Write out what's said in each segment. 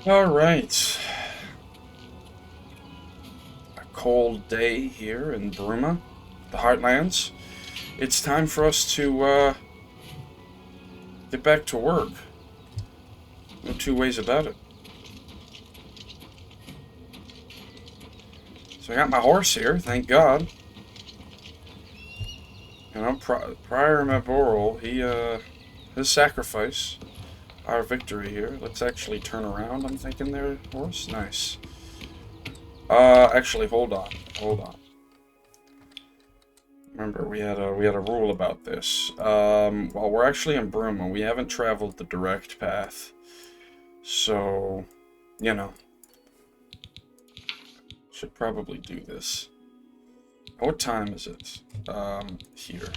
Alright. A cold day here in Bruma, the Heartlands. It's time for us to get back to work. No two ways about it. So I got my horse here, thank God. You know, Prior Maboral, his sacrifice, our victory here. Let's actually turn around, I'm thinking there, horse. Nice. Actually, hold on. Remember, we had a rule about this. While we're actually in Bruma, we haven't traveled the direct path. So, you know, should probably do this. What time is it? Here.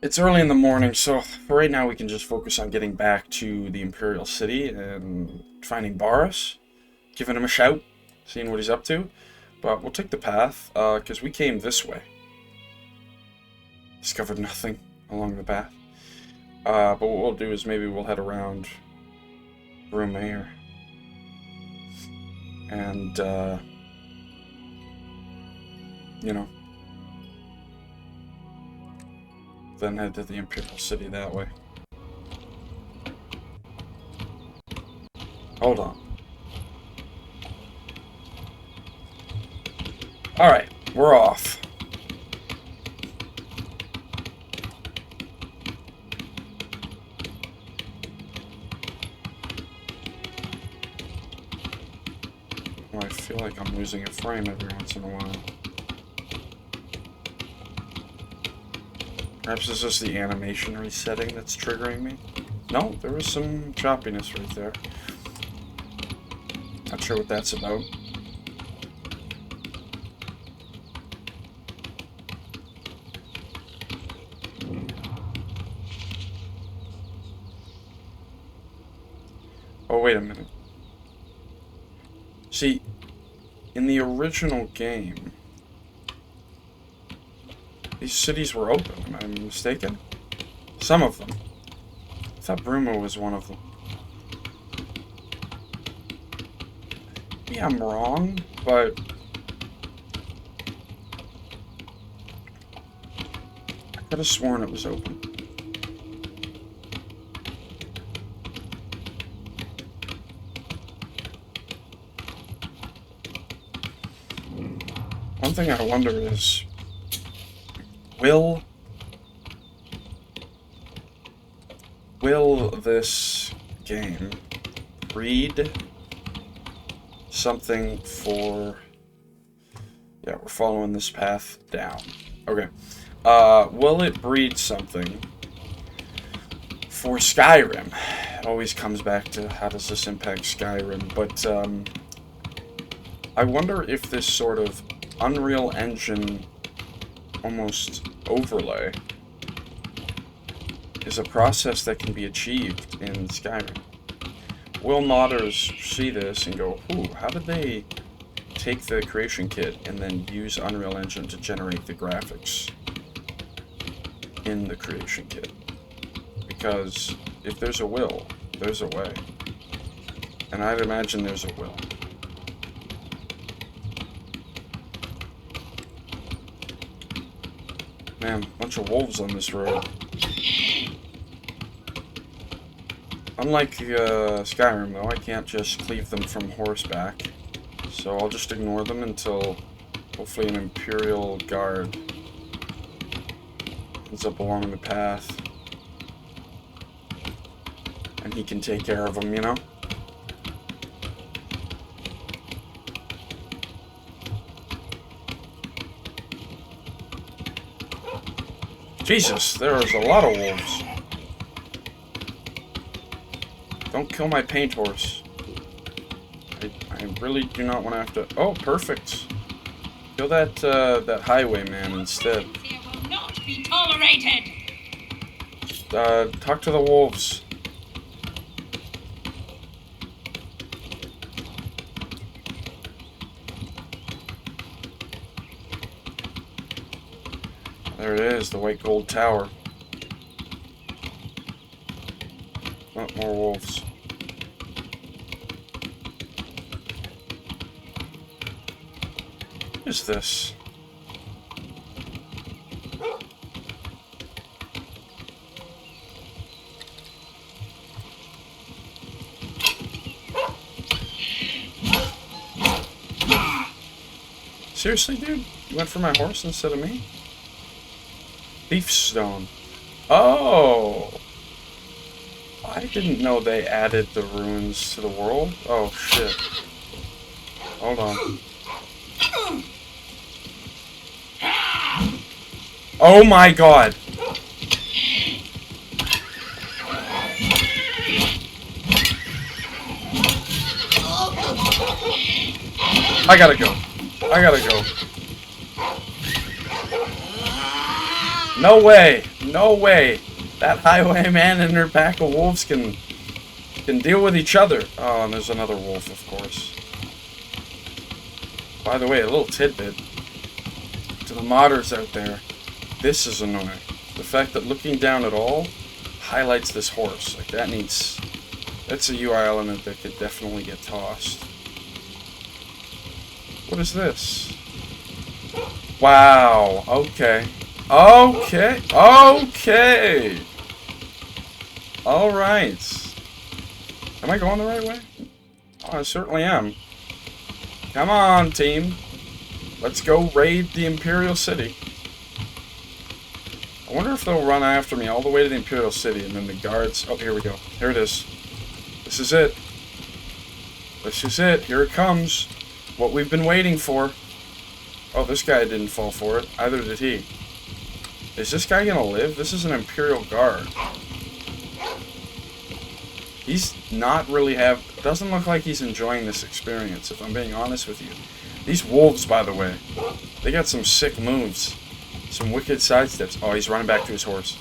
It's early in the morning, so for right now we can just focus on getting back to the Imperial City and finding Baurus, giving him a shout, seeing what he's up to. But we'll take the path, because we came this way. Discovered nothing along the path. But what we'll do is maybe we'll head around Remastered. And, you know, then head to the Imperial City that way. Hold on. Alright, we're off. Oh, I feel like I'm losing a frame every once in a while. Perhaps it's just the animation resetting that's triggering me. No, there was some choppiness right there. Not sure what that's about. Oh, wait a minute. See, in the original game, these cities were open. Am I mistaken? Some of them. I thought Bruma was one of them. Maybe I'm wrong, but I could have sworn it was open. One thing I wonder is, will this game breed something for... Yeah, we're following this path down. Okay. Will it breed something for Skyrim? It always comes back to how does this impact Skyrim, but I wonder if this sort of Unreal Engine almost overlay is a process that can be achieved in Skyrim. Will modders see this and go, ooh, how did they take the creation kit and then use Unreal Engine to generate the graphics in the creation kit? Because if there's a will, there's a way. And I'd imagine there's a will. Man, bunch of wolves on this road. Unlike Skyrim, though, I can't just cleave them from horseback. So I'll just ignore them until hopefully an Imperial guard ends up along the path. And he can take care of them, you know? Jesus, there's a lot of wolves. Don't kill my paint horse. I really do not want to have to... Oh, perfect. Kill that, that highwayman instead. It will not be tolerated. Talk to the wolves. There it is, the white gold tower. Oh, more wolves. What is this? Seriously, dude? You went for my horse instead of me? Leaf stone. Oh! I didn't know they added the runes to the world. Oh, shit. Hold on. Oh my god! I gotta go. I gotta go. No way! No way! That highwayman and her pack of wolves can deal with each other. Oh, and there's another wolf, of course. By the way, a little tidbit to the modders out there. This is annoying. The fact that looking down at all highlights this horse. Like, that's a UI element that could definitely get tossed. What is this? Wow. Okay. Okay. Okay. Alright. Am I going the right way? Oh, I certainly am. Come on, team. Let's go raid the Imperial City. I wonder if they'll run after me all the way to the Imperial City and then the guards... Oh, here we go. Here it is. This is it. This is it. Here it comes. What we've been waiting for. Oh, this guy didn't fall for it. Either did he. Is this guy gonna live? This is an Imperial Guard. He's not really doesn't look like he's enjoying this experience, if I'm being honest with you. These wolves, by the way, they got some sick moves. Some wicked sidesteps. Oh, he's running back to his horse.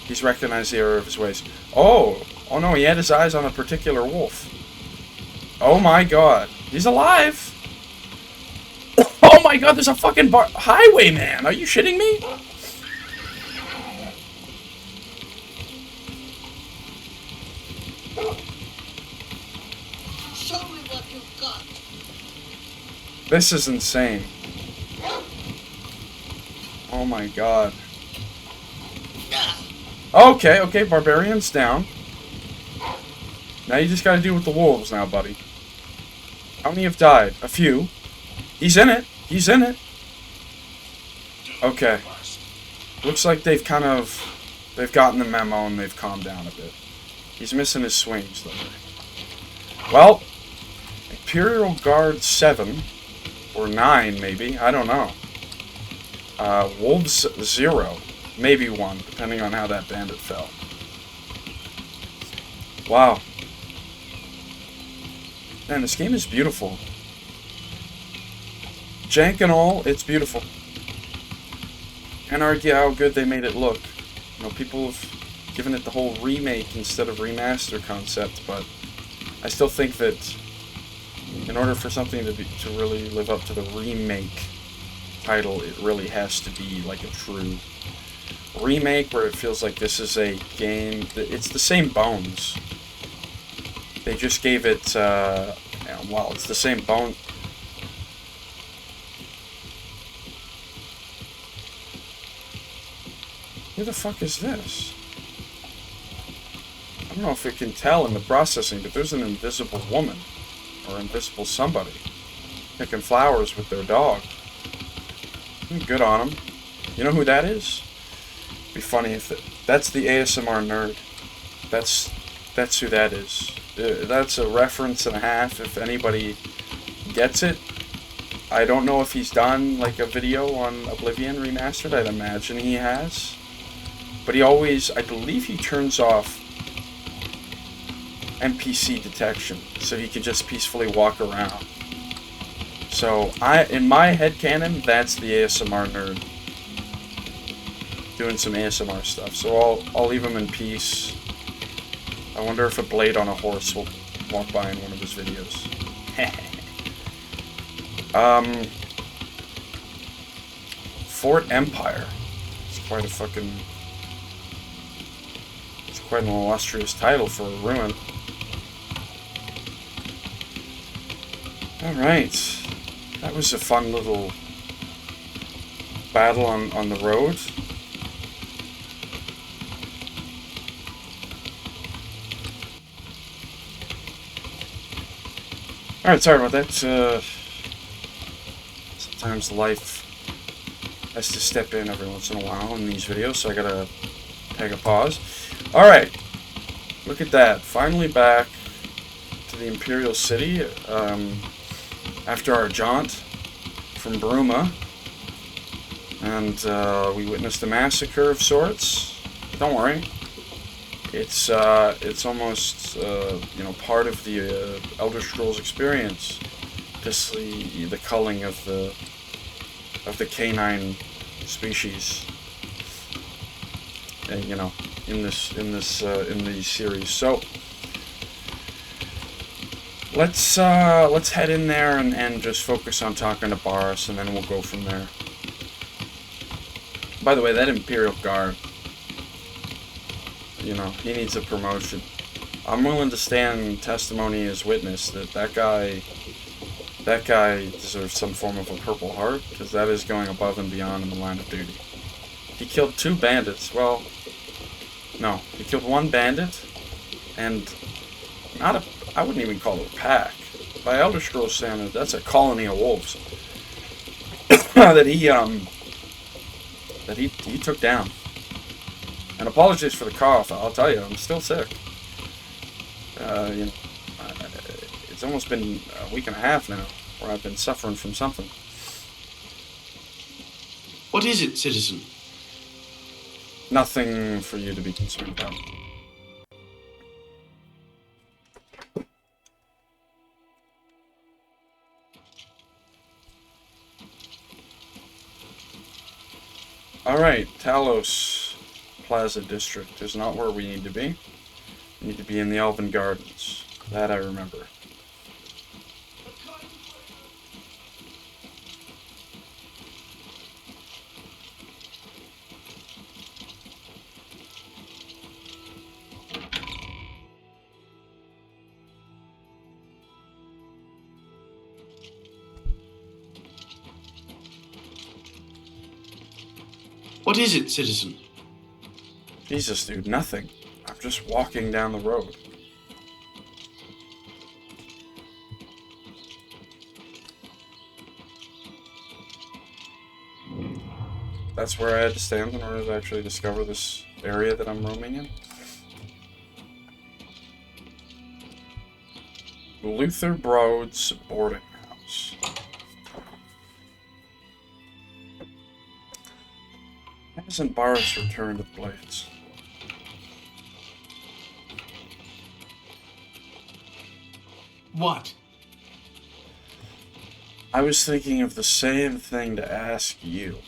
He's recognized the error of his ways. Oh! Oh no, he had his eyes on a particular wolf. Oh my god. He's alive! Oh my god, there's a fucking highwayman! Are you shitting me? Show me what you've got. This is insane. Oh my god. Okay, okay, barbarian's down. Now you just gotta deal with the wolves now, buddy. How many have died? A few. He's in it. He's in it. Okay. Looks like they've gotten the memo and they've calmed down a bit. He's missing his swings, though. Well, Imperial Guard 7, or 9, maybe, I don't know. Wolves 0, maybe 1, depending on how that bandit fell. Wow. Man, this game is beautiful. Jank and all, it's beautiful. Can't argue how good they made it look. You know, people have given it the whole remake instead of remaster concept, but I still think that in order for something to really live up to the remake title, it really has to be like a true remake where it feels like this is a game it's the same bones. They just gave it well, it's the same bone. Who the fuck is this? I don't know if it can tell in the processing, but there's an invisible woman or invisible somebody picking flowers with their dog. Good on them. You know who that is? It'd be funny if that's the ASMR nerd. That's who that is. That's a reference and a half if anybody gets it. I don't know if he's done like a video on Oblivion Remastered. I'd imagine he has. But he always, I believe he turns off NPC detection so he can just peacefully walk around. So in my headcanon, that's the ASMR nerd doing some ASMR stuff. So I'll leave him in peace. I wonder if a blade on a horse will walk by in one of his videos. Fort Empire. It's quite an illustrious title for a ruin. Alright. That was a fun little battle on the road. Alright, sorry about that. Sometimes life has to step in every once in a while in these videos, so I gotta take a pause. Alright, look at that. Finally back to the Imperial City after our jaunt from Bruma. And we witnessed a massacre of sorts. Don't worry. It's almost part of the Elder Scrolls experience to see the culling of the canine species, in the series. So let's head in there and just focus on talking to Baurus, and then we'll go from there. By the way, that Imperial Guard, he needs a promotion. I'm willing to stand testimony as witness that guy deserves some form of a Purple Heart, because that is going above and beyond in the line of duty. He killed 2 bandits. Well, no, he killed 1 bandit, and I wouldn't even call it a pack. By Elder Scrolls standards, that's a colony of wolves that he took down. And apologies for the cough. I'll tell you, I'm still sick. It's almost been a week and a half now where I've been suffering from something. What is it, citizen? Nothing for you to be concerned about. Alright, Talos Plaza District is not where we need to be. We need to be in the Elven Gardens. That I remember. What is it, citizen? Jesus, dude, nothing. I'm just walking down the road. That's where I had to stand in order to actually discover this area that I'm roaming in. Luther Broad's boarding house. Hasn't Baurus returned with blades? What? I was thinking of the same thing to ask you.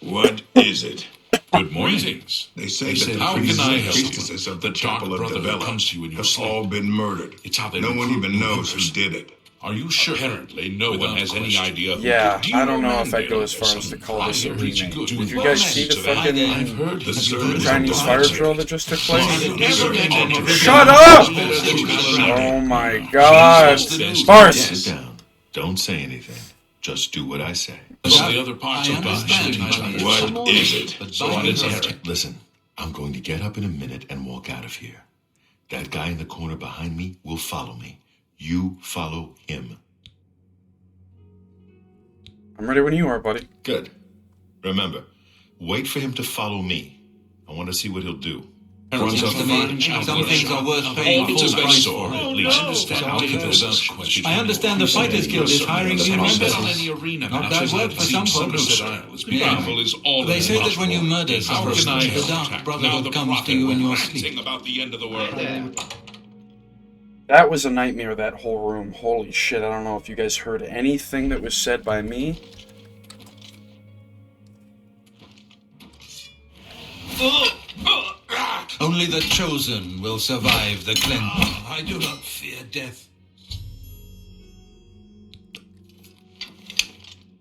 What is it? Good mornings. They say that the How can priests I and help you? priestesses of the The dark Temple of brother who Davella comes to you in your have sleep. all been murdered. It's how they No one recruit even new knows who members. did it. Are you sure? Apparently, no one has any idea. Yeah, Do you I don't know man if I'd go there? as far as to call this a Some pretty remake. good Did you well guys see the managed of that. I've fucking heard The that servants Chinese of fire God drill that just took place? Shut Shut up! Oh my god! Baurus! Sit down. Don't say anything. Just do what I say. The other parts of the What is it? What is it? Listen, I'm going to get up in a minute and walk out of here. That guy in the corner behind me will follow me. You follow him. I'm ready when you are, buddy. Good. Remember, wait for him to follow me. I want to see what he'll do. Some things are worth paying full price for, at least. I understand the Fighters Guild is hiring new members. Not bad work for some folks. They say that when you murder someone, the Dark Brotherhood comes to you in your sleep. About the end of the world. That was a nightmare, that whole room. Holy shit, I don't know if you guys heard anything that was said by me. Only the chosen will survive the cleanse. I do not fear death.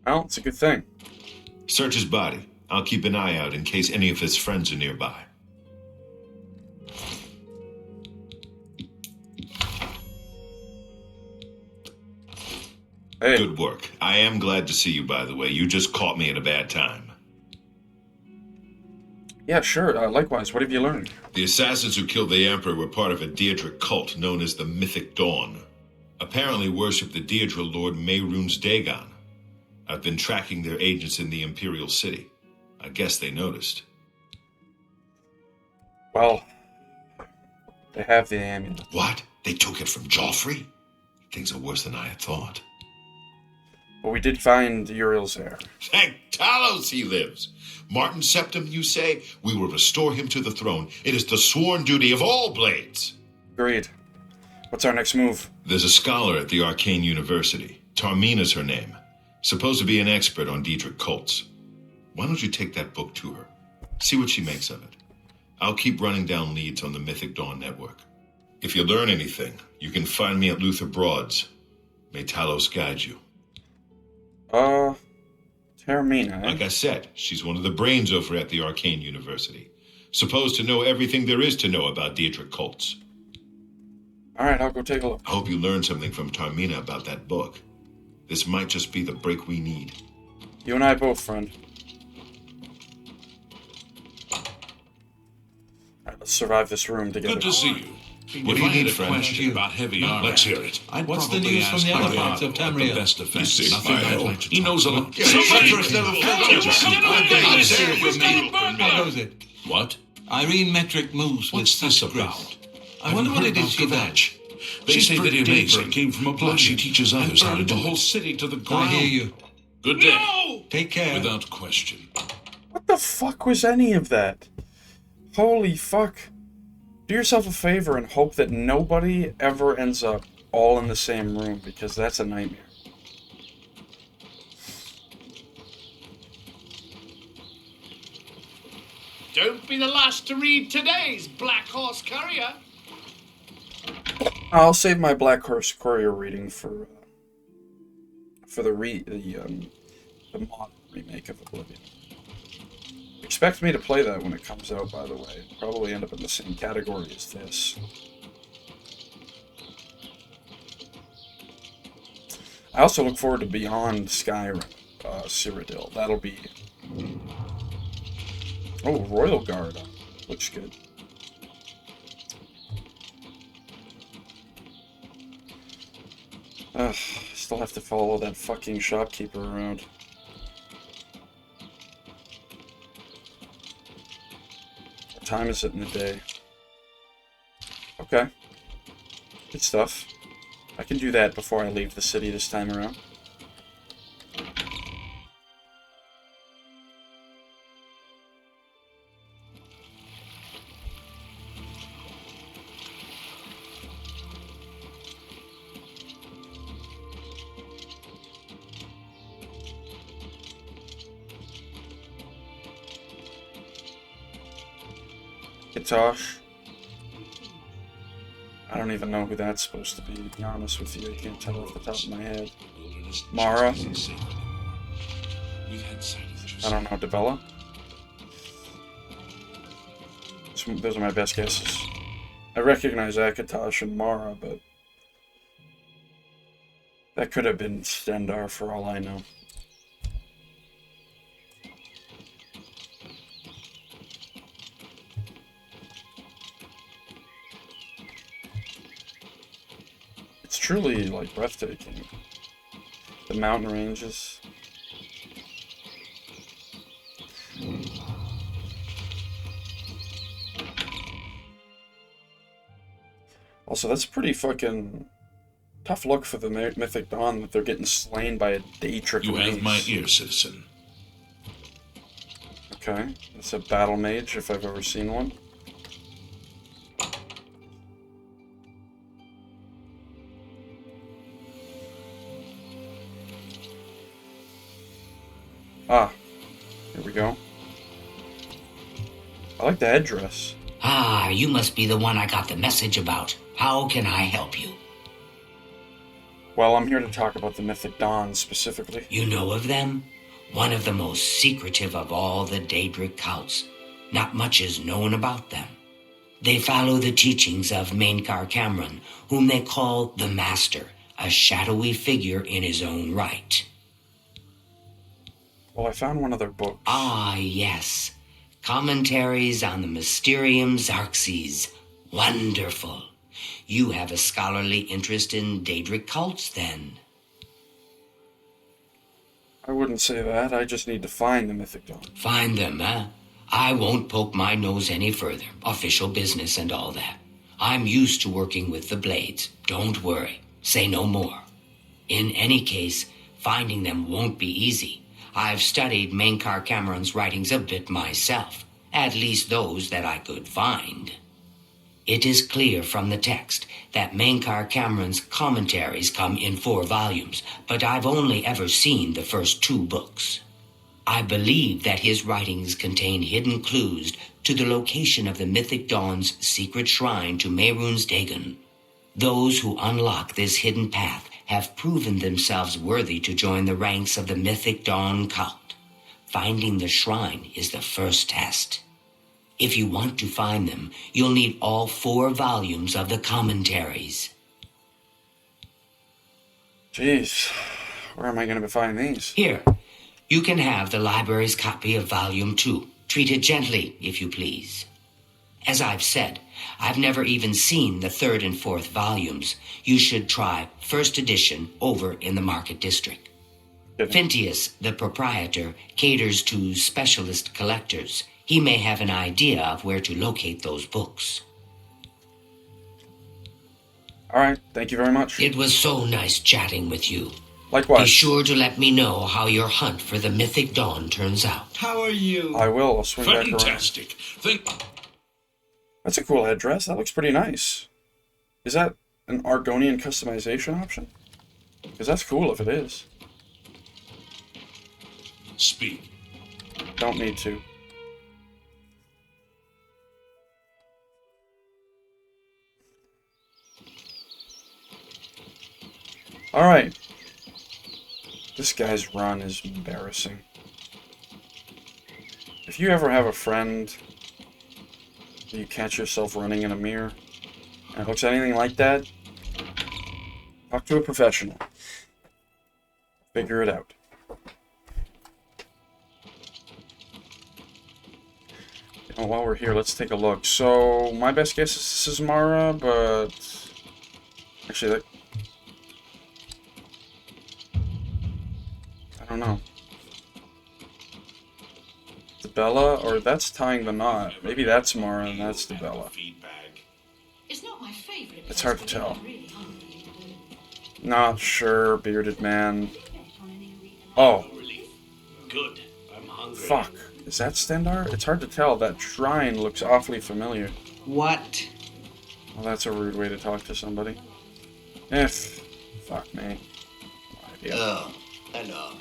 Well, it's a good thing. Search his body. I'll keep an eye out in case any of his friends are nearby. Hey, Good work. I am glad to see you, by the way. You just caught me at a bad time. Yeah, sure. Likewise, what have you learned? The assassins who killed the Emperor were part of a Daedric cult known as the Mythic Dawn. Apparently worshipped the Daedra Lord Mehrunes Dagon. I've been tracking their agents in the Imperial City. I guess they noticed. Well, they have the amulet. What? They took it from Joffrey? Things are worse than I had thought. But we did find Uriel's heir. Thank Talos he lives. Martin Septim, you say? We will restore him to the throne. It is the sworn duty of all Blades. Agreed. What's our next move? There's a scholar at the Arcane University. Tarmina's her name. Supposed to be an expert on Daedric cults. Why don't you take that book to her? See what she makes of it. I'll keep running down leads on the Mythic Dawn network. If you learn anything, you can find me at Luther Broad's. May Talos guide you. Termina, eh? Like I said, she's one of the brains over at the Arcane University. Supposed to know everything there is to know about Daedric cults. Alright, I'll go take a look. I hope you learned something from Tarmina about that book. This might just be the break we need. You and I both, friend. Alright, let's survive this room together. Good to see you. What do you need, friend? Question about heavy armor. Let's hear it. What's the news from the other parts of Tamriel? The best defense. You see, Nothing I I'd hope. like to He knows a lot. How goes it? What? Irene Metric moves What's with this such about? grace. I wonder what it is she does. They She's say that pretty Amazing amazing. came from Oblivion. She teaches others and how to burned do the whole it. city to the I ground. hear you. Good day. Take care. Without question. What the fuck was any of that? Holy fuck. Do yourself a favor and hope that nobody ever ends up all in the same room, because that's a nightmare. Don't be the last to read today's Black Horse Courier. I'll save my Black Horse Courier reading for the mod remake of Oblivion. Expect me to play that when it comes out, by the way. It'll probably end up in the same category as this. I also look forward to Beyond Skyrim, Cyrodiil. That'll be... Oh, Royal Guard. Looks good. Still have to follow that fucking shopkeeper around. What time is it in the day? Okay. Good stuff. I can do that before I leave the city this time around. Katosh. I don't even know who that's supposed to be honest with you. I can't tell off the top of my head. Mara. I don't know. Debella? Those are my best guesses. I recognize Akatosh and Mara, but that could have been Stendar for all I know. It's truly, like, breathtaking. The mountain ranges. Also, that's pretty fucking tough look for the Mythic Dawn that they're getting slain by a Daedric You have mage. my ear, citizen. Okay, that's a battle mage if I've ever seen one. Ah, here we go. I like the headdress. Ah, you must be the one I got the message about. How can I help you? Well, I'm here to talk about the Mythic Dawn specifically. You know of them? One of the most secretive of all the Daedric cults. Not much is known about them. They follow the teachings of Mainkar Cameron, whom they call the Master, a shadowy figure in his own right. Well, I found one of their books. Ah, yes. Commentaries on the Mysterium Xerxes. Wonderful. You have a scholarly interest in Daedric cults, then? I wouldn't say that. I just need to find the Mythic Dawn. Find them, huh? I won't poke my nose any further. Official business and all that. I'm used to working with the Blades. Don't worry. Say no more. In any case, finding them won't be easy. I've studied Mainkar Cameron's writings a bit myself. At least those that I could find. It is clear from the text that Mainkar Cameron's commentaries come in 4 volumes, but I've only ever seen the first 2 books. I believe that his writings contain hidden clues to the location of the Mythic Dawn's secret shrine to Mehrunes Dagon. Those who unlock this hidden path have proven themselves worthy to join the ranks of the Mythic Dawn cult. Finding the shrine is the first test. If you want to find them, you'll need all 4 volumes of the commentaries. Jeez, where am I going to find these? Here, you can have the library's copy of Volume 2. Treat it gently, if you please. As I've said, I've never even seen the 3rd and 4th volumes. You should try first edition over in the Market District. Phintius, the proprietor, caters to specialist collectors. He may have an idea of where to locate those books. All right, thank you very much. It was so nice chatting with you. Likewise. Be sure to let me know how your hunt for the Mythic Dawn turns out. How are you? I will. I'll swing back around. Fantastic. That's a cool headdress. That looks pretty nice. Is that an Argonian customization option? Because that's cool if it is. Speak. Don't need to. Alright. This guy's run is embarrassing. If you ever have a friend you catch yourself running in a mirror and it looks anything like that, talk to a professional. Figure it out. You know, while we're here, let's take a look. So, my best guess is this is Mara, but... Actually, that... I don't know. Bella, or that's tying the knot. Maybe that's Mara and that's the Bella. It's not my favorite. It's hard to tell. Not sure, bearded man. Oh. Good. I'm hungry. Fuck. Is that Stendar? It's hard to tell. That shrine looks awfully familiar. What? Well, that's a rude way to talk to somebody. Fuck me. No idea. Oh, hello.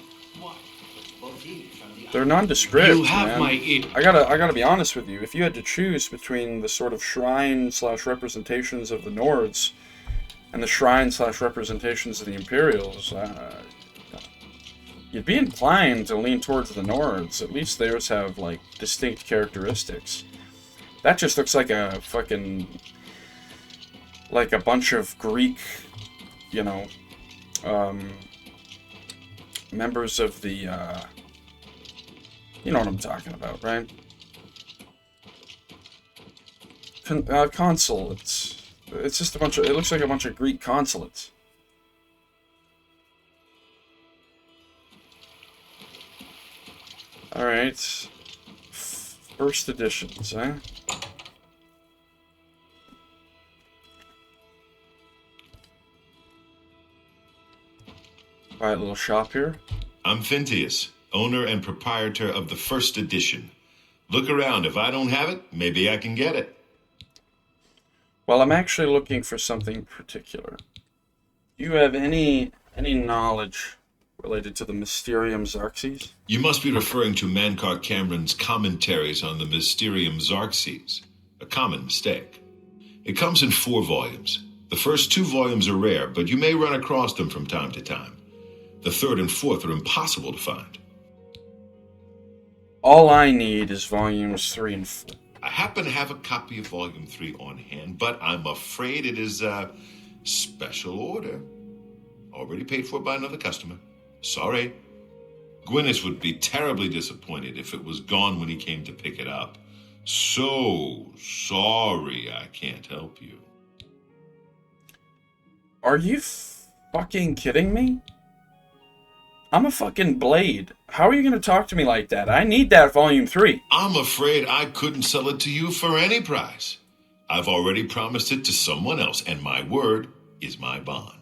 They're nondescript, You have man. my ear. I gotta be honest with you. If you had to choose between the sort of shrine/representations of the Nords and the shrine/representations of the Imperials, you'd be inclined to lean towards the Nords. At least theirs have, like, distinct characteristics. That just looks like a fucking... like a bunch of Greek, you know, members of the, you know what I'm talking about, right? Consulates. It's just a bunch of... It looks like a bunch of Greek consulates. Alright. First editions, eh? Quiet little shop here. I'm Phintius, owner and proprietor of the first edition. Look around. If I don't have it, maybe I can get it. Well, I'm actually looking for something particular. Do you have any knowledge related to the Mysterium Xerxes? You must be referring to Mainkar Cameron's commentaries on the Mysterium Xerxes. A common mistake. It comes in 4 volumes. The first 2 volumes are rare, but you may run across them from time to time. The 3rd and 4th are impossible to find. All I need is volumes 3 and 4. I happen to have a copy of Volume 3 on hand, but I'm afraid it is a special order. Already paid for by another customer. Sorry. Gwyneth would be terribly disappointed if it was gone when he came to pick it up. So sorry I can't help you. Are you fucking kidding me? I'm a fucking blade. How are you going to talk to me like that? I need that volume 3. I'm afraid I couldn't sell it to you for any price. I've already promised it to someone else, and my word is my bond.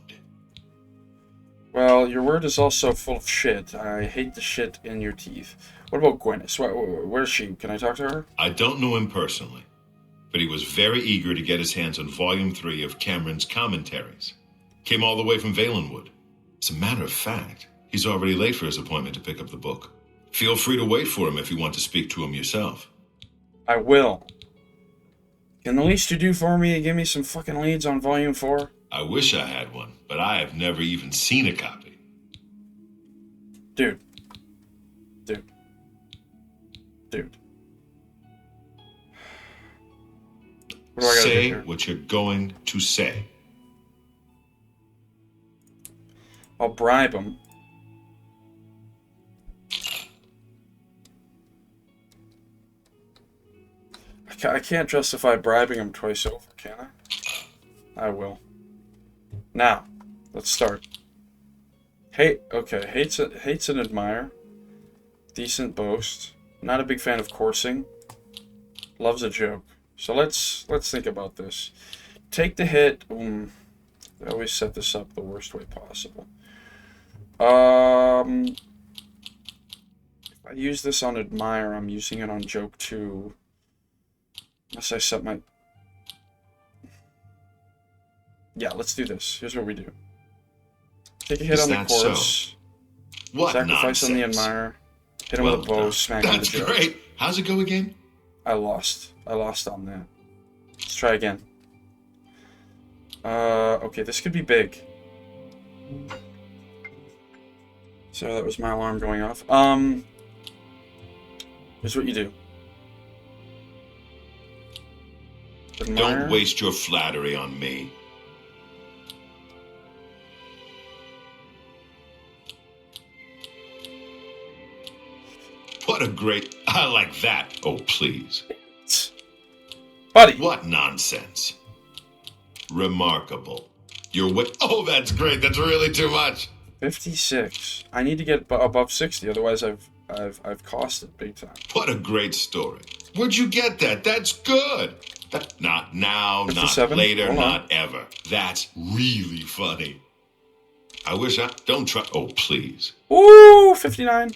Well, your word is also full of shit. I hate the shit in your teeth. What about Gwyneth? Where's she? Can I talk to her? I don't know him personally, but he was very eager to get his hands on Volume 3 of Cameron's commentaries. Came all the way from Valenwood. As a matter of fact, he's already late for his appointment to pick up the book. Feel free to wait for him if you want to speak to him yourself. I will. Can the least you do for me is give me some fucking leads on Volume 4? I wish I had one, but I have never even seen a copy. Dude. What do I gotta do Say here? what you're going to say. I'll bribe him. I can't justify bribing him twice over, can I? I will. Now, let's start. Hates and admire. Decent boast. Not a big fan of coursing. Loves a joke. So let's think about this. Take the hit. I always set this up the worst way possible. If I use this on admire, I'm using it on joke too. Unless I set my... Yeah, let's do this. Here's what we do. Take a hit on the chorus. So? What Sacrifice nonsense. on the admire. Hit him with a bow, smack on the joke. That's great. How's it go again? I lost on that. Let's try again. Okay, this could be big. So that was my alarm going off. Here's what you do. Admire. Don't waste your flattery on me. What a great... I like that. Oh, please. Buddy. What nonsense. Remarkable. Oh, that's great. That's really too much. 56. I need to get above 60, otherwise I've cost it big time. What a great story. Where'd you get that? That's good. Not now, 57? not later, Hold on. not ever. That's really funny. I wish I... Don't try... Oh, please. Ooh, 59.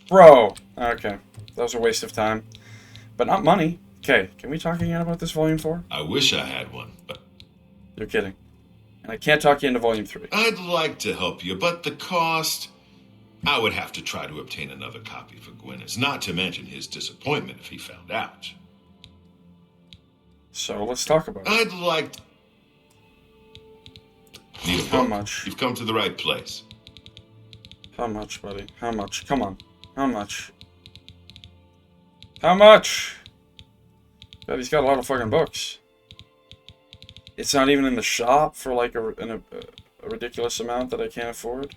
Bro. Okay. That was a waste of time. But not money. Okay, can we talk again about this Volume 4? I wish I had one, but... You're kidding. And I can't talk you into Volume 3. I'd like to help you, but the cost... I would have to try to obtain another copy for Gwyneth, not to mention his disappointment if he found out. So, let's talk about it. I'd like... Need a book? How much? You've come to the right place. How much, buddy? How much? Come on. How much? How much? God, he's got a lot of fucking books. It's not even in the shop for like a ridiculous amount that I can't afford.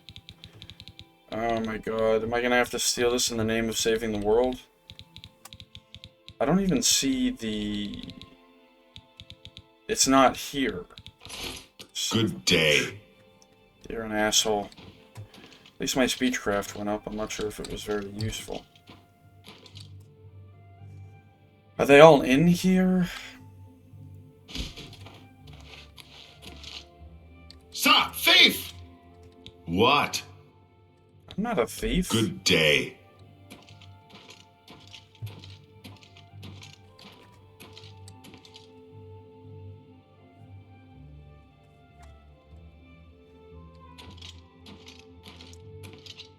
Oh my god, am I gonna have to steal this in the name of saving the world? I don't even see the... It's not here. Good day. You're an asshole. At least my speechcraft went up. I'm not sure if it was very useful. Are they all in here? Stop! Thief! What? I'm not a thief. Good day.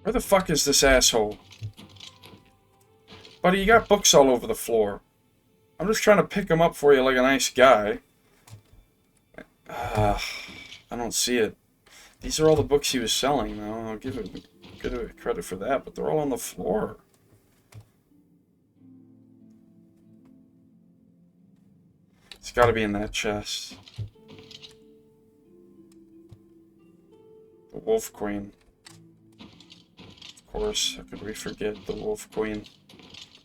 Where the fuck is this asshole? Buddy, you got books all over the floor. I'm just trying to pick them up for you like a nice guy. I don't see it. These are all the books he was selling, though. I'll give it credit for that, but they're all on the floor. It's gotta be in that chest. The Wolf Queen. Of course. How could we forget the Wolf Queen?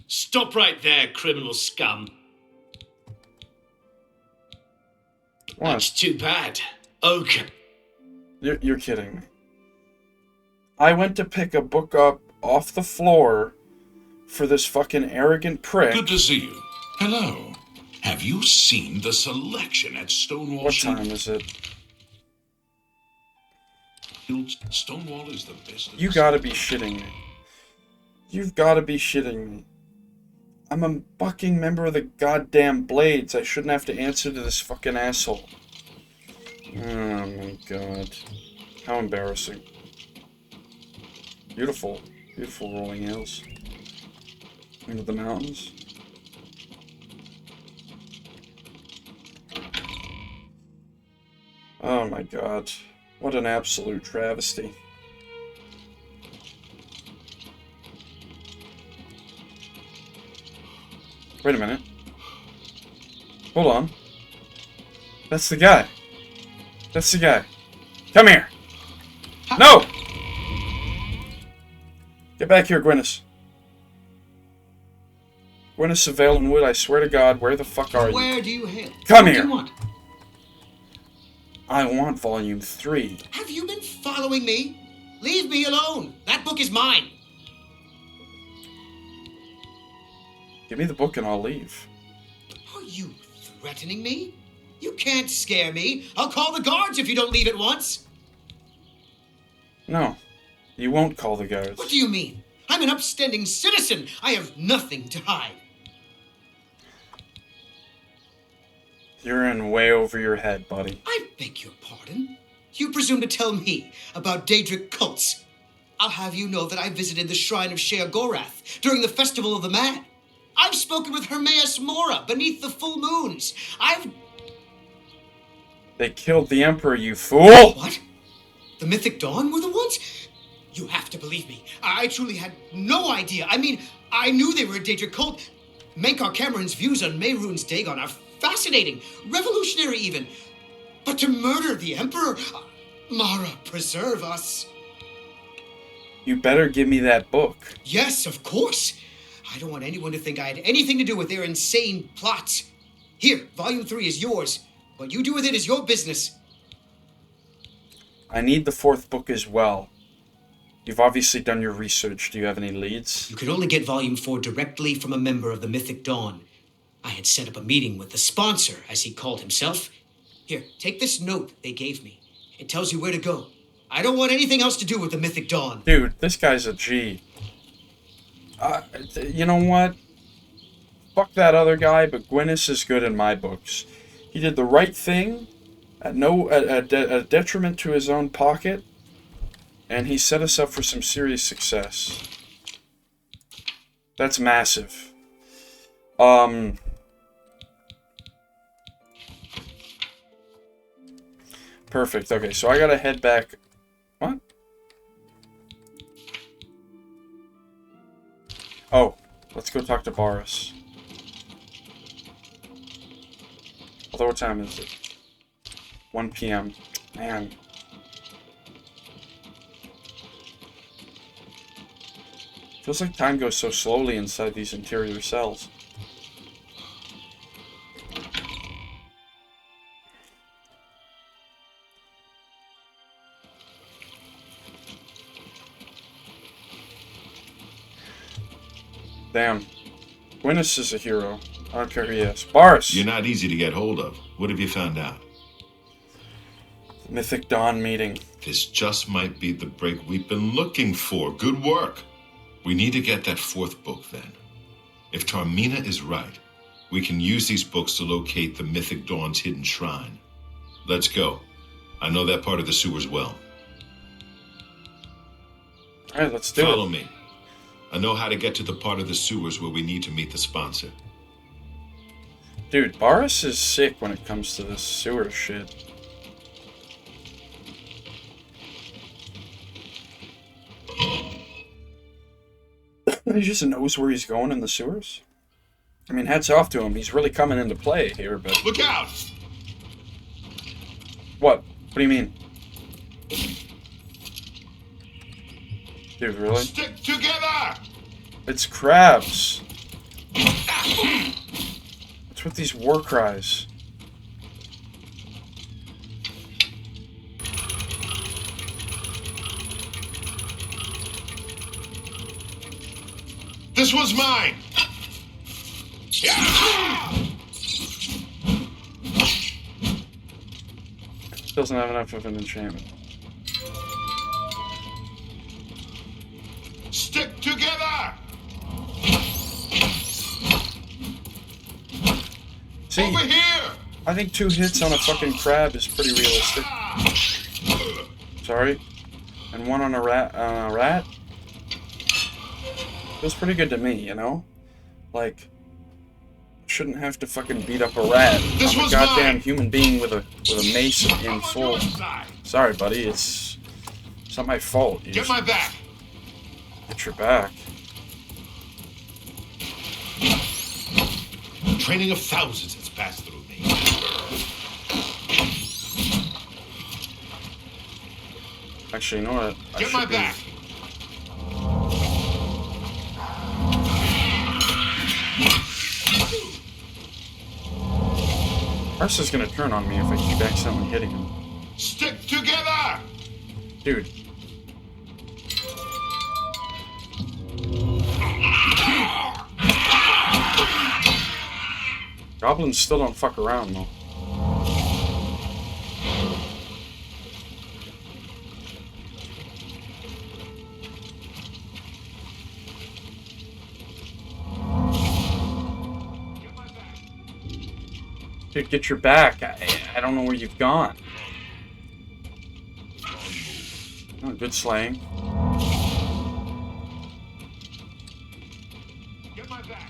Stop right there, criminal scum. What? That's too bad. Okay. You're kidding me. I went to pick a book up off the floor for this fucking arrogant prick. Good to see you. Hello. Have you seen the selection at Stonewall? What time is it? Stonewall is the best. You gotta be shitting me. You've gotta be shitting me. I'm a fucking member of the goddamn Blades. I shouldn't have to answer to this fucking asshole. Oh my god. How embarrassing. Beautiful. Beautiful rolling hills. Into the mountains. Oh my god. What an absolute travesty. Wait a minute. Hold on. That's the guy. That's the guy. Come here. No! Get back here, Gwyneth. Gwyneth of Vale and Wood, I swear to God, where the fuck are you? Where do you head? Come What here. do you want? I want Volume 3. Have you been following me? Leave me alone. That book is mine. Give me the book and I'll leave. Are you threatening me? You can't scare me. I'll call the guards if you don't leave at once. No. You won't call the guards. What do you mean? I'm an upstanding citizen. I have nothing to hide. You're in way over your head, buddy. I beg your pardon? You presume to tell me about Daedric cults? I'll have you know that I visited the shrine of Sheogorath during the Festival of the Mad. I've spoken with Hermaeus Mora beneath the full moons. They killed the Emperor, you fool! What? The Mythic Dawn were the ones? You have to believe me. I truly had no idea. I mean, I knew they were a Daedric cult. Menkar Cameron's views on Mehrunes Dagon are fascinating, revolutionary even. But to murder the Emperor? Mara, preserve us. You better give me that book. Yes, of course. I don't want anyone to think I had anything to do with their insane plots. Here, Volume 3 is yours. What you do with it is your business. I need the 4th book as well. You've obviously done your research. Do you have any leads? You could only get Volume 4 directly from a member of the Mythic Dawn. I had set up a meeting with the sponsor, as he called himself. Here, take this note they gave me. It tells you where to go. I don't want anything else to do with the Mythic Dawn. Dude, this guy's a G. You know what? Fuck that other guy, but Gwyneth is good in my books. He did the right thing at a detriment to his own pocket, and he set us up for some serious success. That's massive. Perfect. Okay, so I gotta head back. What? Oh, let's go talk to Baurus. Although, what time is it? 1 p.m. Man. Feels like time goes so slowly inside these interior cells. Damn. Gwyneth is a hero. I don't care who he is. Baurus! You're not easy to get hold of. What have you found out? Mythic Dawn meeting. This just might be the break we've been looking for. Good work. We need to get that 4th book then. If Tarmina is right, we can use these books to locate the Mythic Dawn's hidden shrine. Let's go. I know that part of the sewers well. Alright, let's do it. Follow me. I know how to get to the part of the sewers where we need to meet the sponsor. Dude, Baurus is sick when it comes to this sewer shit. He just knows where he's going in the sewers. I mean, hats off to him. He's really coming into play here, but... Look out! What? What do you mean? Dude, really? Stick together! It's crabs. What's with these war cries? This one's mine! Doesn't have enough of an enchantment. Stick together! See, Over here! I think 2 hits on a fucking crab is pretty realistic. Sorry. And 1 on a rat? Feels pretty good to me, you know? Like, shouldn't have to fucking beat up a rat. I'm a goddamn human being with a mace in full. Sorry, buddy, it's not my fault. Get my back! Get your back. Training of thousands has passed through me. Actually, you know what? Get my back! Baurus is gonna turn on me if I keep accidentally hitting him. Stick together! Dude. Goblins still don't fuck around, though. Dude, get your back. I don't know where you've gone. Oh, good slaying. Get my back!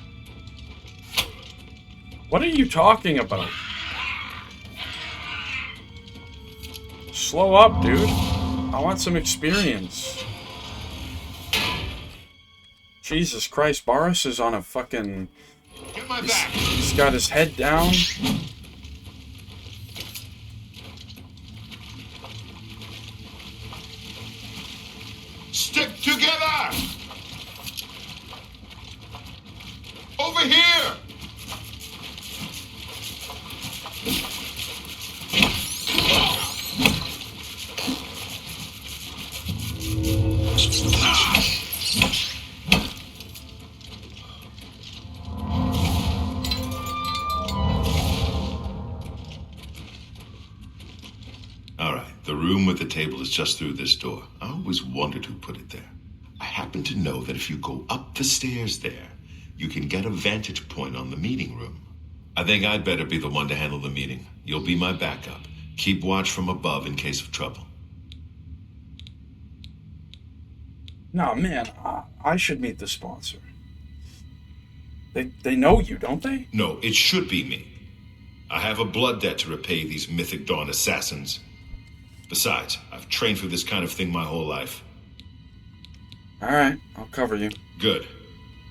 What are you talking about? Slow up, dude. I want some experience. Jesus Christ, Baurus is on a fucking... Get my back! He's got his head down. Stick together! Over here! All right, the room with the table is just through this door. I always wondered who put it there. I happen to know that if you go up the stairs there, you can get a vantage point on the meeting room. I think I'd better be the one to handle the meeting. You'll be my backup. Keep watch from above in case of trouble. No, man, I should meet the sponsor. They know you, don't they? No, it should be me. I have a blood debt to repay these Mythic Dawn assassins. Besides, I've trained for this kind of thing my whole life. Alright, I'll cover you. Good.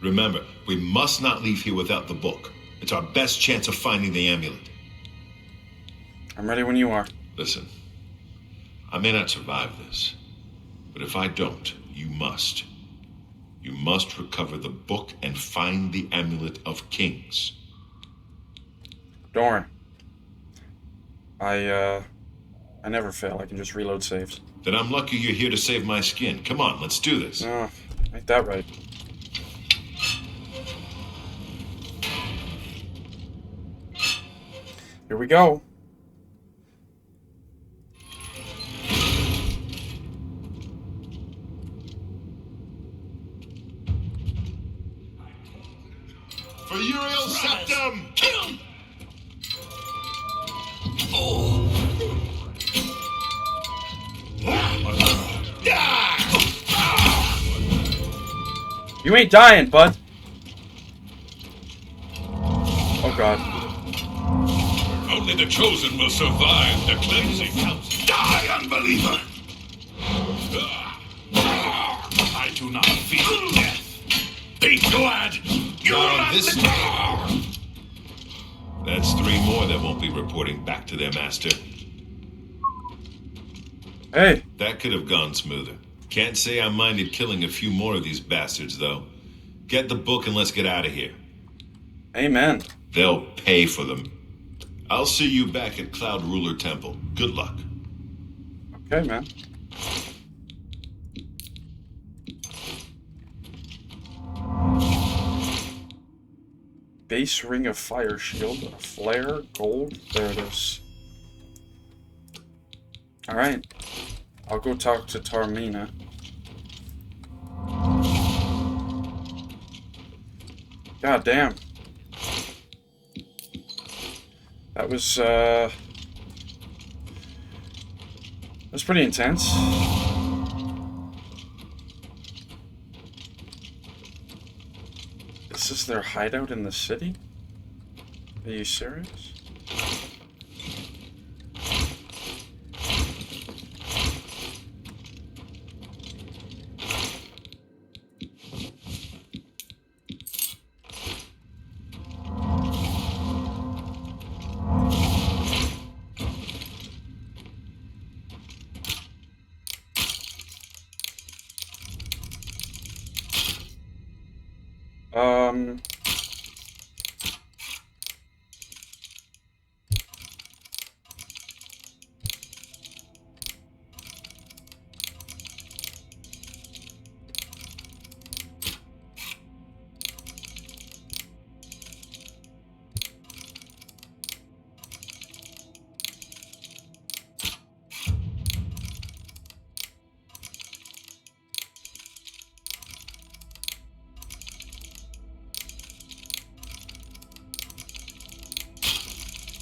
Remember, we must not leave here without the book. It's our best chance of finding the amulet. I'm ready when you are. Listen, I may not survive this, but if I don't, you must. You must recover the book and find the Amulet of Kings. Don't worry. I never fail. I can just reload saves. Then I'm lucky you're here to save my skin. Come on, let's do this. No, ain't that right. Here we go. For Uriel Septum! You ain't dying, bud. Oh god. Only the chosen will survive the cleansing. Die, unbeliever! I do not fear death. Be glad you're not this That's 3 more that won't be reporting back to their master. Hey. That could have gone smoother. Can't say I minded killing a few more of these bastards, though. Get the book and let's get out of here. Amen. They'll pay for them. I'll see you back at Cloud Ruler Temple. Good luck. Okay, man. Base ring of fire shield, a flare, gold. There it is. Alright. I'll go talk to Tarmina. God damn. That was pretty intense. Is this their hideout in the city? Are you serious?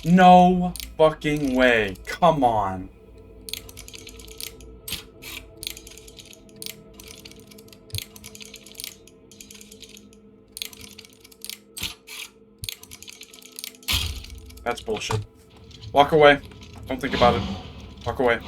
No fucking way. Come on. That's bullshit. Walk away. Don't think about it. Walk away.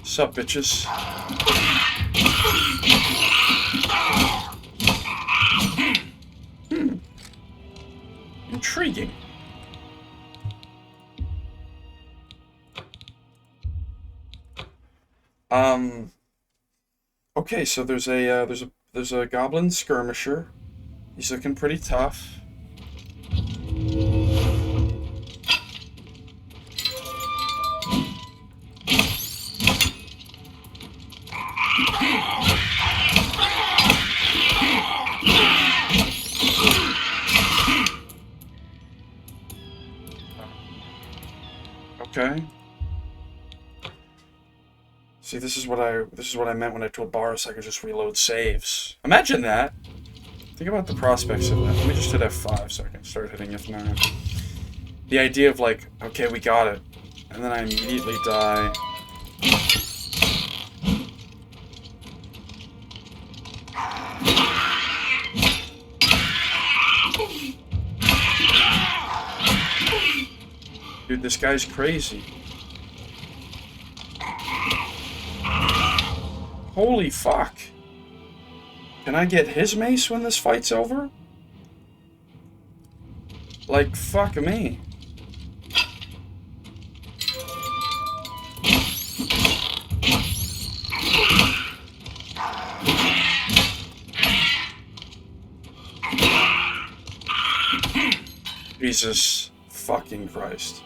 What's up, bitches? Intriguing. Okay, so there's a goblin skirmisher. He's looking pretty tough. Okay. See, this is what I meant when I told Baurus I could just reload saves. Imagine that. Think about the prospects of that. Let me just hit F5 so I can start hitting F9. The idea of like, okay, we got it, and then I immediately die. Dude, this guy's crazy. Holy fuck. Can I get his mace when this fight's over? Like, fuck me. Jesus fucking Christ.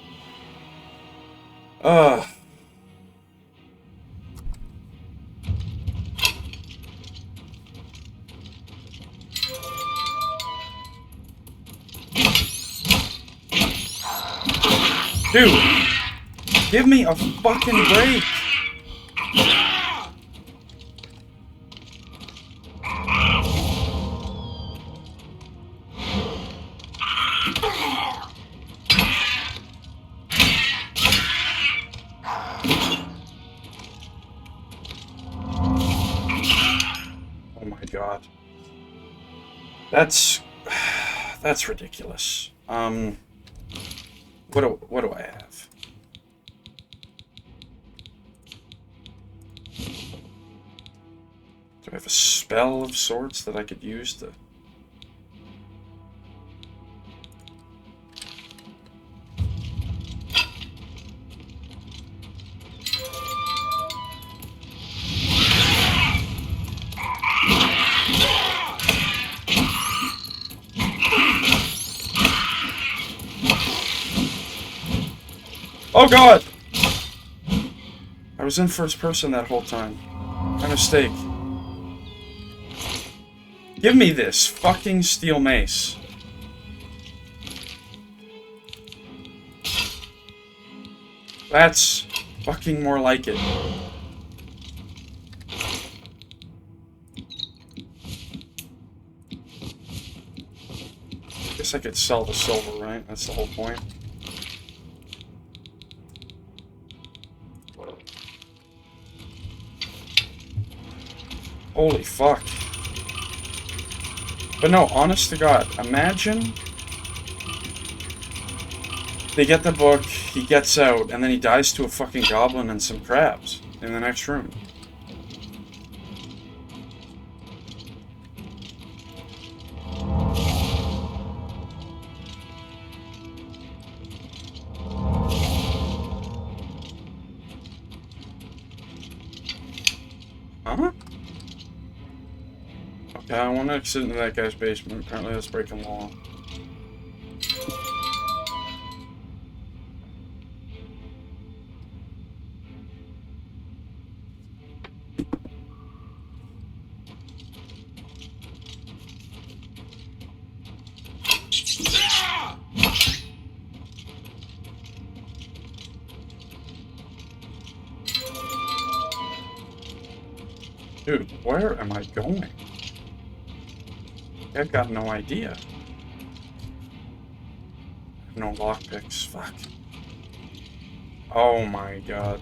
Dude, give me a fucking break. Oh my god. That's ridiculous. What do I have? Do I have a spell of sorts that I could use to... Oh god! I was in first person that whole time. My mistake. Give me this fucking steel mace. That's fucking more like it. Guess I could sell the silver, right? That's the whole point. Holy fuck. But no, honest to God, imagine they get the book, he gets out, and then he dies to a fucking goblin and some crabs in the next room. Huh? Okay, I want to exit into that guy's basement. Apparently that's breaking law. Dude, where am I going? I've got no idea. No lockpicks, fuck. Oh my god.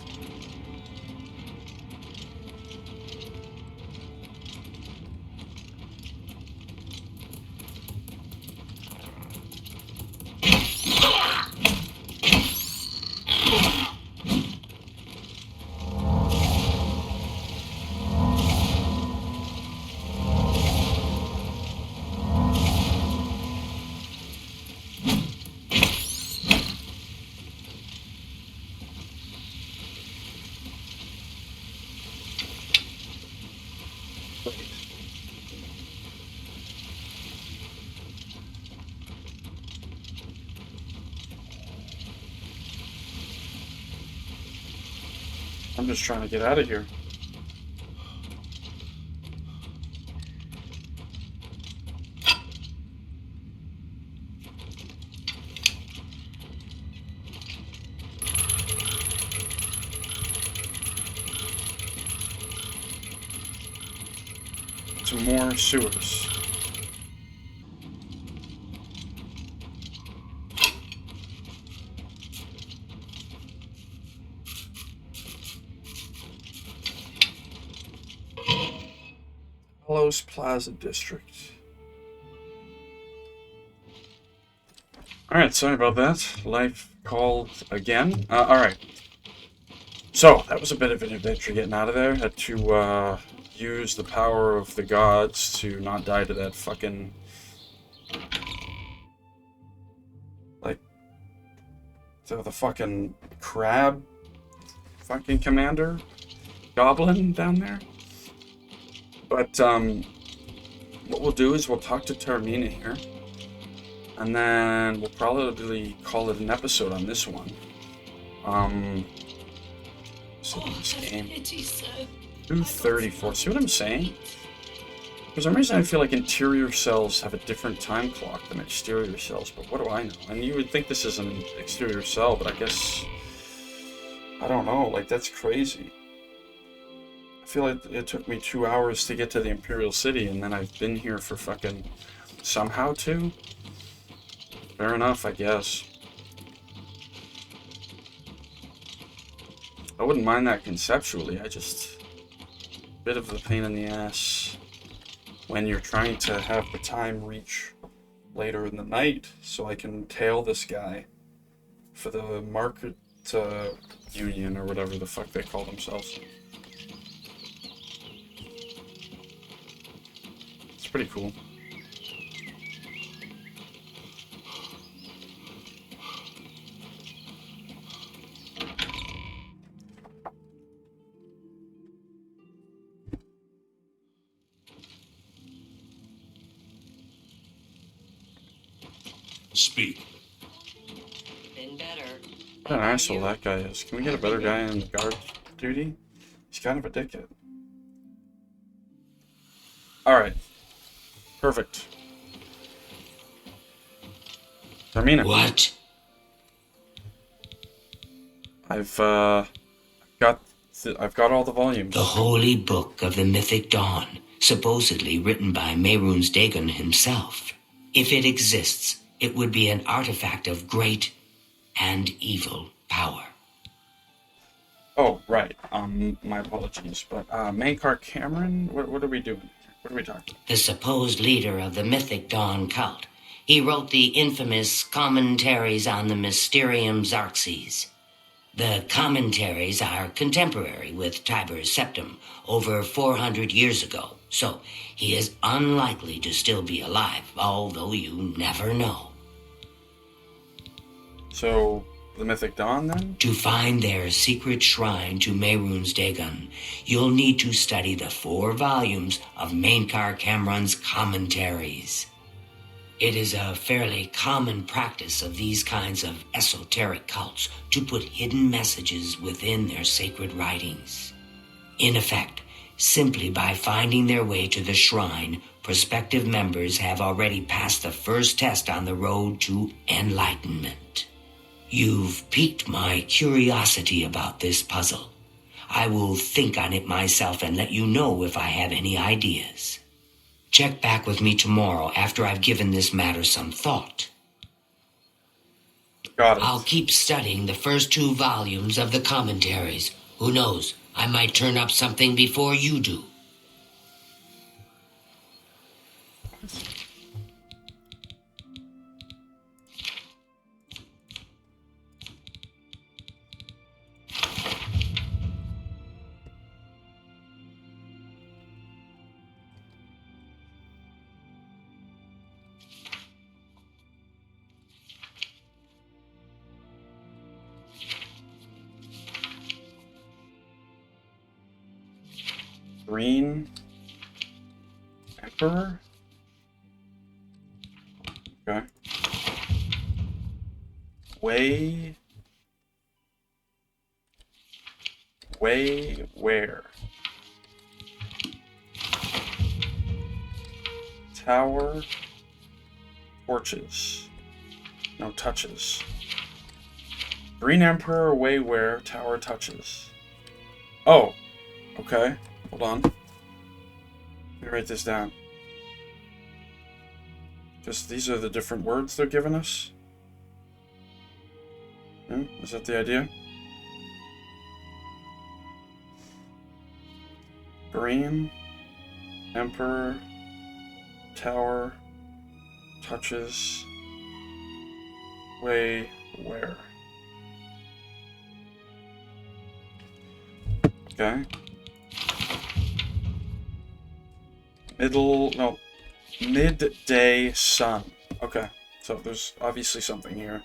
I'm just trying to get out of here. Some more sewers. Plaza District. Alright, sorry about that. Life called again. Alright. So, that was a bit of an adventure getting out of there. Had to use the power of the gods to not die to that fucking... like... to the fucking crab fucking commander goblin down there. But, what we'll do is we'll talk to Termina here, and then we'll probably call it an episode on this one. So this game. 2:34. See what I'm saying? For some reason I feel like interior cells have a different time clock than exterior cells, but what do I know? And you would think this is an exterior cell, but I guess... I don't know, like that's crazy. I feel like it took me 2 hours to get to the Imperial City, and then I've been here for fucking somehow 2? Fair enough, I guess. I wouldn't mind that conceptually, I just... bit of the pain in the ass when you're trying to have the time reach later in the night so I can tail this guy for the market union or whatever the fuck they call themselves. It's pretty cool. Speak. Been better. What an asshole that guy is. Can we get a better guy in guard duty? He's kind of a dickhead. Alright. Perfect. Termina. What? I've got all the volumes. The Holy Book of the Mythic Dawn, supposedly written by Mehrunes Dagon himself. If it exists, it would be an artifact of great and evil power. Oh, right. My apologies. But, Mankar Cameron? What are we doing? What are we talking about? The supposed leader of the Mythic Dawn cult. He wrote the infamous Commentaries on the Mysterium Xarxes. The commentaries are contemporary with Tiber's Septum, over 400 years ago, so he is unlikely to still be alive, although you never know. So, the Mythic Dawn, then? To find their secret shrine to Mehrunes Dagon, you'll need to study the 4 volumes of Mankar Cameron's commentaries. It is a fairly common practice of these kinds of esoteric cults to put hidden messages within their sacred writings. In effect, simply by finding their way to the shrine, prospective members have already passed the first test on the road to enlightenment. You've piqued my curiosity about this puzzle. I will think on it myself and let you know if I have any ideas. Check back with me tomorrow after I've given this matter some thought. Got it. I'll keep studying the first 2 volumes of the commentaries. Who knows, I might turn up something before you do. Green Emperor? Okay. Way where? Tower torches. No touches. Green Emperor, way where? Tower touches. Oh, okay. Hold on. Let me write this down. Because these are the different words they're giving us. Is that the idea? Green, Emperor, Tower, touches, way, where. Okay. Midday sun. Okay, so there's obviously something here.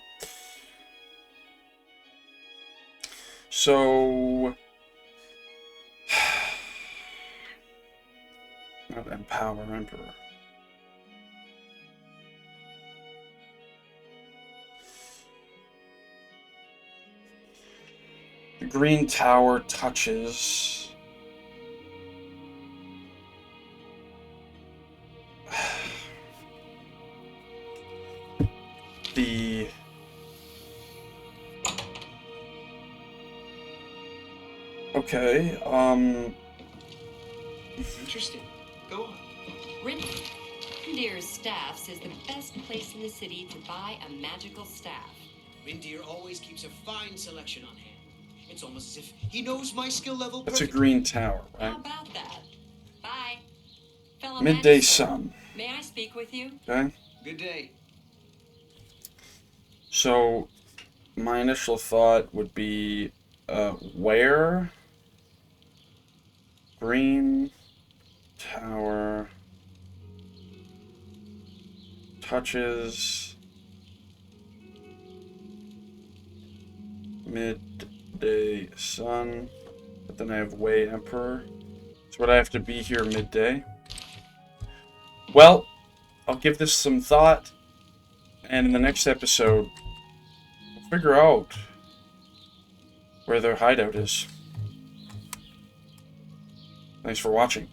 So, not empower Emperor. The green tower touches. The okay, Interesting. Go on. Rindir's staff says the best place in the city to buy a magical staff. Rindir always keeps a fine selection on hand. It's almost as if he knows my skill level that's a perfectly. green tower, right? How about that? Bye. Fellow Midday magister, sun. May I speak with you? Okay. Good day. So, my initial thought would be where? Green tower touches midday sun, but then I have way emperor. So would I have to be here midday? Well, I'll give this some thought, and in the next episode, we'll figure out where their hideout is. Thanks for watching.